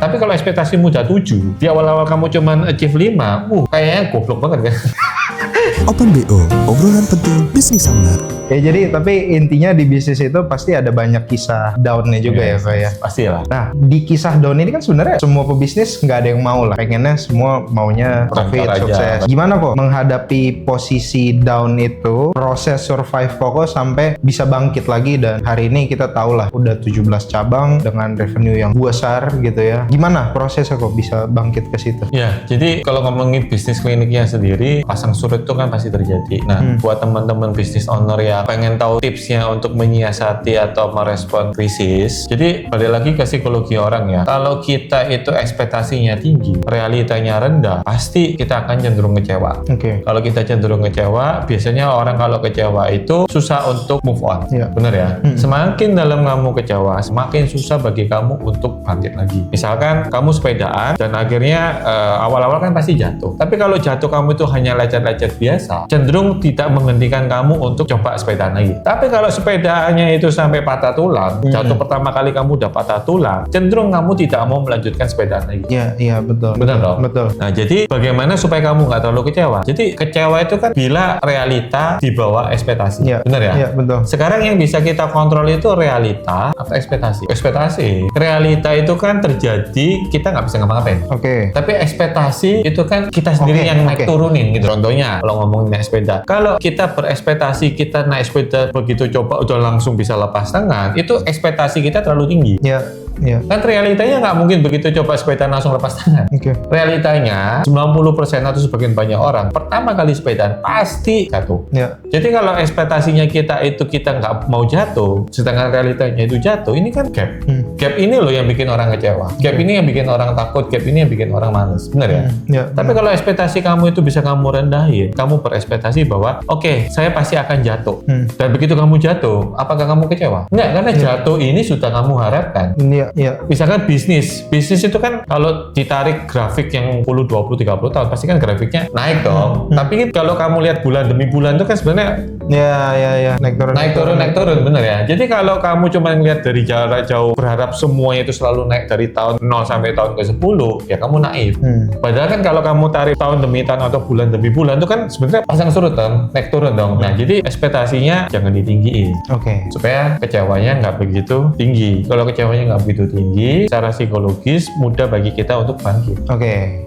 Tapi kalau ekspektasimu udah 7, di awal-awal kamu cuman achieve 5, kayaknya goblok banget kan? Open BO, obrolan penting bisnis owner. Ya jadi tapi intinya di bisnis itu pasti ada banyak kisah down-nya juga ya Pak ya. Pastilah. Nah di kisah down ini kan sebenarnya semua pebisnis nggak ada yang mau lah. Pengennya semua maunya profit, Lancar aja. sukses. Gimana kok menghadapi posisi down itu, proses survive kok sampai bisa bangkit lagi dan hari ini kita tahu lah udah 17 cabang dengan revenue yang besar gitu ya. Gimana prosesnya kok bisa bangkit ke situ? Ya, jadi kalau ngomongin bisnis kliniknya sendiri, pasang surut itu kan pasti terjadi. Nah, buat teman-teman bisnis owner yang pengen tahu tipsnya untuk menyiasati atau merespon krisis, jadi balik lagi ke psikologi orang ya. Kalau kita itu ekspektasinya tinggi, realitanya rendah, pasti kita akan cenderung kecewa. Oke. Kalau kita cenderung kecewa, biasanya orang kalau kecewa itu susah untuk move on. Iya. Bener ya? Semakin dalam kamu kecewa, semakin susah bagi kamu untuk bangkit lagi. Misalkan kamu sepedaan dan akhirnya awal-awal kan pasti jatuh. Tapi kalau jatuh kamu itu hanya lecet-lecet biasa, cenderung tidak menghentikan kamu untuk coba sepedaan lagi. Tapi kalau sepedaannya itu sampai patah tulang, jatuh pertama kali kamu udah patah tulang, cenderung kamu tidak mau melanjutkan sepedaan lagi. Iya betul. Benar dong? Betul. Nah, jadi bagaimana supaya kamu nggak terlalu kecewa? Jadi kecewa itu kan bila realita di bawah ekspektasi. Iya. Benar ya? Iya betul. Sekarang yang bisa kita kontrol itu realita atau ekspektasi? Ekspektasi. Realita itu kan terjadi, kita nggak bisa ngapa-ngapain. Oke. Tapi ekspektasi itu kan kita sendiri Oke, yang naik oke. turunin gitu. Contohnya kalau ngomongin naik sepeda. Kalau kita berekspektasi kita naik sepeda begitu coba udah langsung bisa lepas tangan, itu ekspektasi kita terlalu tinggi. Iya. Iya. Kan realitanya nggak mungkin begitu coba sepeda langsung lepas tangan. Oke. Realitanya 90% atau sebagian banyak orang pertama kali sepedaan pasti jatuh. Iya. Jadi kalau ekspektasinya kita itu kita nggak mau jatuh, sedangkan realitanya itu jatuh, ini kan gap. Gap ini loh yang bikin orang kecewa. Gap ini yang bikin orang takut. Gap ini yang bikin orang males. Benar ya? Iya. Tapi kalau ekspektasi kamu itu bisa kamu rendahin, kamu berekspektasi bahwa oke, saya pasti akan jatuh. Dan begitu kamu jatuh, apakah kamu kecewa? Enggak, karena jatuh ini sudah kamu harapkan. Iya. Misalkan bisnis itu kan kalau ditarik grafik yang 10, 20, 30 tahun pasti kan grafiknya naik dong. Tapi kalau kamu lihat bulan demi bulan itu kan sebenarnya Iya. Naik turun. bener ya. Jadi kalau kamu cuma ngelihat dari jarak jauh berharap semuanya itu selalu naik dari tahun 0 sampai tahun ke-10, ya kamu naif. Padahal kan kalau kamu tarik tahun demi tahun atau bulan demi bulan itu kan sebenarnya pasang surut dong, naik turun dong. Nah, jadi ekspektasinya jangan ditinggiin. Oke. Supaya kecewanya nggak begitu tinggi. Kalau kecewanya nggak begitu tinggi, secara psikologis mudah bagi kita untuk bangkit. Oke.